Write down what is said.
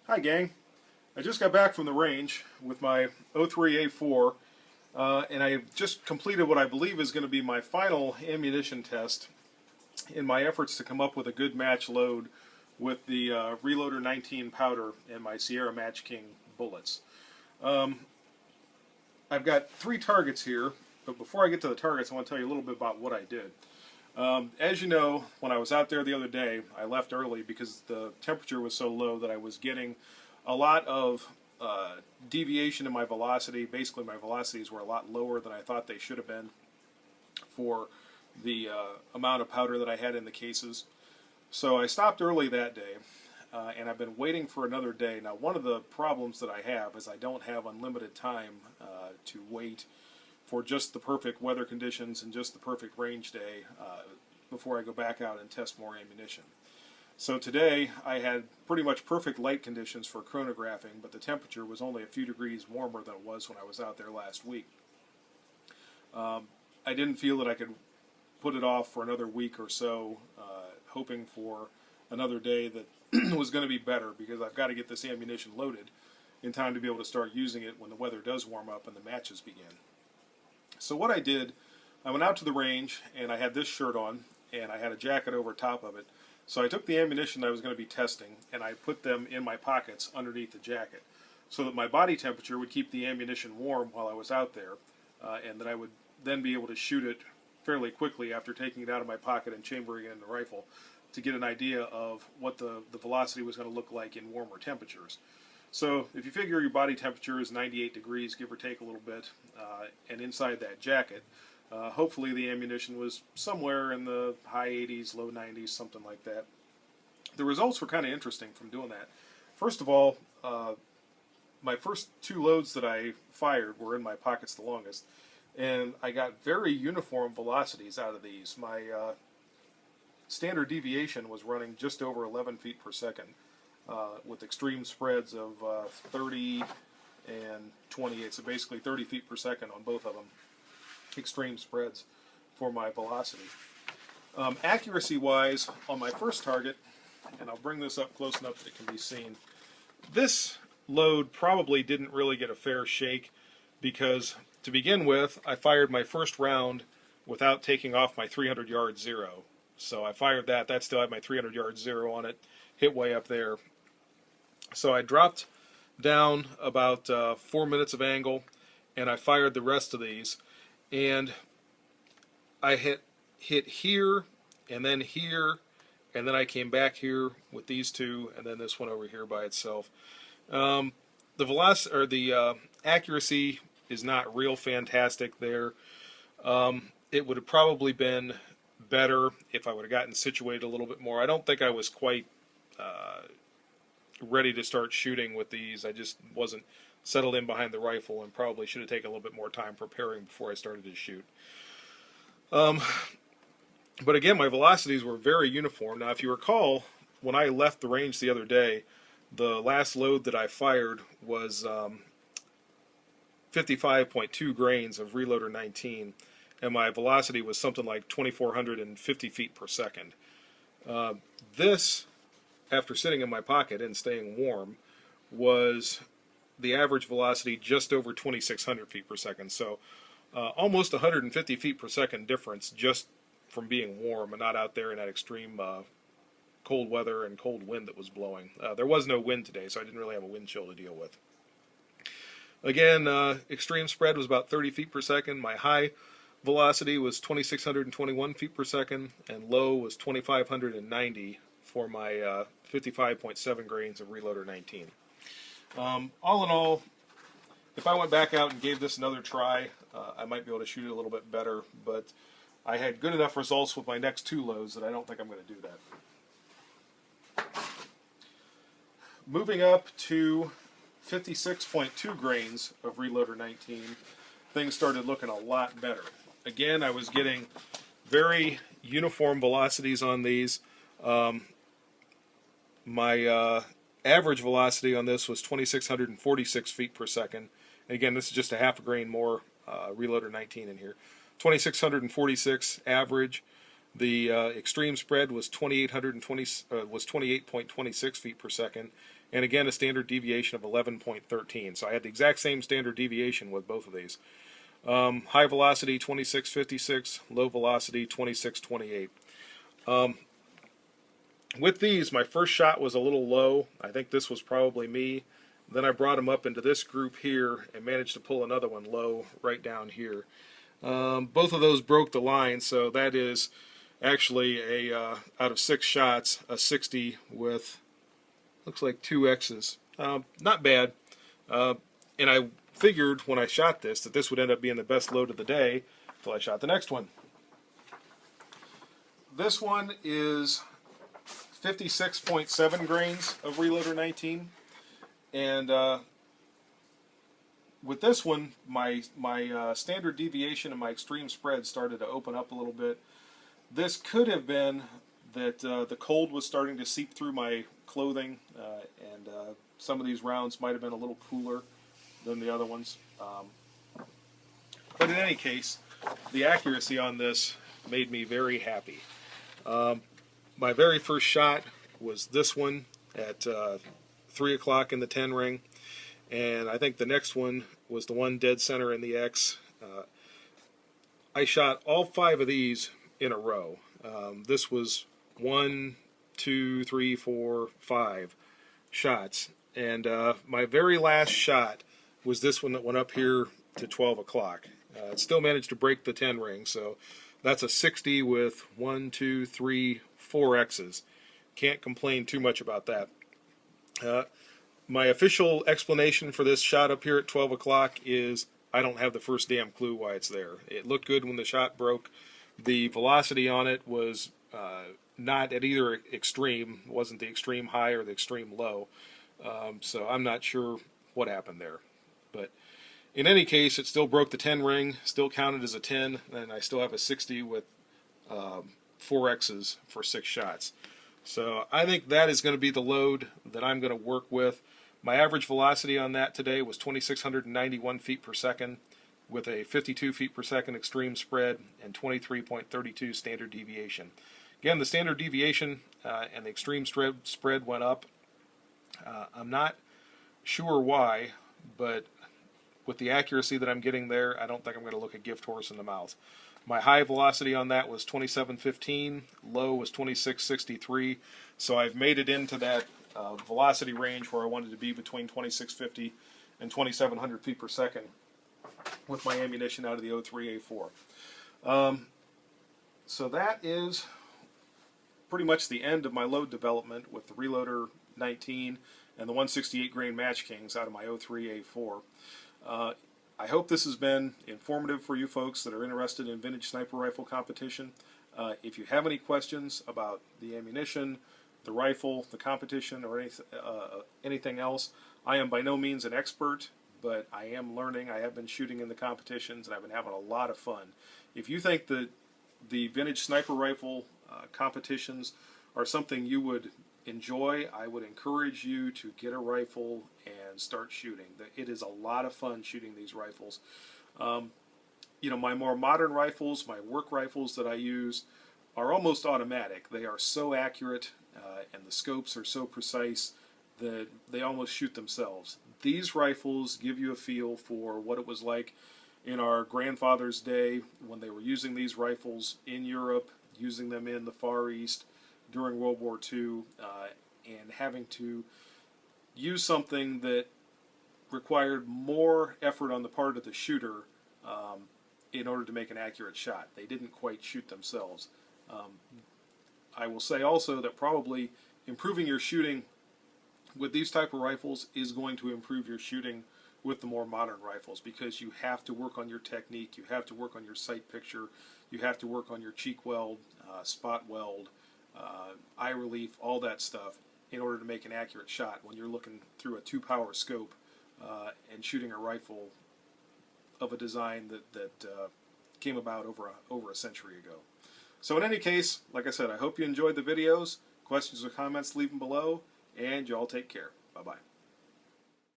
Hi gang, I just got back from the range with my 03A4 and I just completed what I believe is going to be my final ammunition test in my efforts to come up with a good match load with the Reloader 19 powder and my Sierra Match King bullets. I've got 3 targets here, but before I get to the targets I want to tell you a little bit about what I did. As you know, when I was out there the other day, I left early because the temperature was so low that I was getting a lot of deviation in my velocity. Basically, my velocities were a lot lower than I thought they should have been for the amount of powder that I had in the cases. So I stopped early that day, and I've been waiting for another day. Now, one of the problems that I have is I don't have unlimited time to wait for just the perfect weather conditions and just the perfect range day before I go back out and test more ammunition. So today I had pretty much perfect light conditions for chronographing, but the temperature was only a few degrees warmer than it was when I was out there last week. I didn't feel that I could put it off for another week or so, hoping for another day that was going to be better, because I've got to get this ammunition loaded in time to be able to start using it when the weather does warm up and the matches begin. So what I did, I went out to the range and I had this shirt on and I had a jacket over top of it. So I took the ammunition I was going to be testing and I put them in my pockets underneath the jacket so that my body temperature would keep the ammunition warm while I was out there, and that I would then be able to shoot it fairly quickly after taking it out of my pocket and chambering it in the rifle to get an idea of what the velocity was going to look like in warmer temperatures. So if you figure your body temperature is 98 degrees, give or take a little bit, and inside that jacket, hopefully the ammunition was somewhere in the high 80s, low 90s, something like that. The results were kind of interesting from doing that. First of all, my first 2 loads that I fired were in my pockets the longest, and I got very uniform velocities out of these. My standard deviation was running just over 11 feet per second. With extreme spreads of 30 and 28, so basically 30 feet per second on both of them. Extreme spreads for my velocity. Accuracy-wise, on my first target, and I'll bring this up close enough that it can be seen, this load probably didn't really get a fair shake because, to begin with, I fired my first round without taking off my 300-yard zero. So I fired that. That still had my 300-yard zero on it, hit way up there. So I dropped down about 4 minutes of angle, and I fired the rest of these. And I hit here, and then I came back here with these 2, and then this one over here by itself. The velocity or the accuracy is not real fantastic there. It would have probably been better if I would have gotten situated a little bit more. I don't think I was quite ready to start shooting with these. I just wasn't settled in behind the rifle and probably should have taken a little bit more time preparing before I started to shoot. But again, my velocities were very uniform. Now, if you recall, when I left the range the other day, the last load that I fired was 55.2 grains of Reloader 19, and my velocity was something like 2,450 feet per second. This, after sitting in my pocket and staying warm, was the average velocity just over 2,600 feet per second. So almost 150 feet per second difference just from being warm and not out there in that extreme cold weather and cold wind that was blowing. There was no wind today, so I didn't really have a wind chill to deal with. Again, extreme spread was about 30 feet per second. My high velocity was 2,621 feet per second, and low was 2,590 for my 55.7 grains of Reloader 19. All in all, if I went back out and gave this another try, I might be able to shoot it a little bit better, but I had good enough results with my next 2 loads that I don't think I'm going to do that. Moving up to 56.2 grains of Reloader 19, things started looking a lot better. Again, I was getting very uniform velocities on these. My average velocity on this was 2,646 feet per second. And again, this is just a half a grain more Reloader 19 in here. 2,646 average. The extreme spread was 28.26 feet per second, and again a standard deviation of 11.13. So I had the exact same standard deviation with both of these. High velocity 2656, low velocity 2628. With these, my first shot was a little low. I think this was probably me. Then I brought them up into this group here and managed to pull another one low right down here. Both of those broke the line, so that is actually a out of 6 shots, a 60 with looks like 2 X's. Not bad. And I figured when I shot this that this would end up being the best load of the day until I shot the next one. This one is 56.7 grains of Reloader 19, and with this one, my standard deviation and my extreme spread started to open up a little bit. This could have been that the cold was starting to seep through my clothing, and some of these rounds might have been a little cooler than the other ones. But in any case, the accuracy on this made me very happy. My very first shot was this one at 3 o'clock in the 10 ring, and I think the next one was the one dead center in the X. I shot all 5 of these in a row. This was 1, 2, 3, 4, 5 shots, and my very last shot was this one that went up here to 12 o'clock. It still managed to break the 10 ring, so that's a 60 with 1, 2, 3, 4 X's. Can't complain too much about that. My official explanation for this shot up here at 12 o'clock is I don't have the first damn clue why it's there. It looked good when the shot broke. The velocity on it was not at either extreme. It wasn't the extreme high or the extreme low. So I'm not sure what happened there. But in any case, it still broke the 10 ring, still counted as a 10, and I still have a 60 with 4 X's for 6 shots. So I think that is going to be the load that I'm going to work with. My average velocity on that today was 2,691 feet per second with a 52 feet per second extreme spread and 23.32 standard deviation. Again, the standard deviation and the extreme spread went up. I'm not sure why, but with the accuracy that I'm getting there, I don't think I'm going to look a gift horse in the mouth. My high velocity on that was 2715, low was 2663, so I've made it into that velocity range where I wanted to be between 2650 and 2700 feet per second with my ammunition out of the 03A4. So that is pretty much the end of my load development with the Reloader 19 and the 168 grain Match Kings out of my 03A4. I hope this has been informative for you folks that are interested in vintage sniper rifle competition. If you have any questions about the ammunition, the rifle, the competition, or anything else, I am by no means an expert, but I am learning. I have been shooting in the competitions, and I've been having a lot of fun. If you think that the vintage sniper rifle competitions are something you would enjoy, I would encourage you to get a rifle and start shooting. It is a lot of fun shooting these rifles. You know, my more modern rifles, my work rifles that I use, are almost automatic. They are so accurate and the scopes are so precise that they almost shoot themselves. These rifles give you a feel for what it was like in our grandfather's day when they were using these rifles in Europe, using them in the Far East during World War II, and having to use something that required more effort on the part of the shooter in order to make an accurate shot. They didn't quite shoot themselves. I will say also that probably improving your shooting with these type of rifles is going to improve your shooting with the more modern rifles, because you have to work on your technique, you have to work on your sight picture, you have to work on your cheek weld, spot weld, eye relief, all that stuff in order to make an accurate shot when you're looking through a 2-power scope and shooting a rifle of a design that came about over a century ago. So in any case, like I said, I hope you enjoyed the videos. Questions or comments, leave them below, and y'all take care. Bye-bye.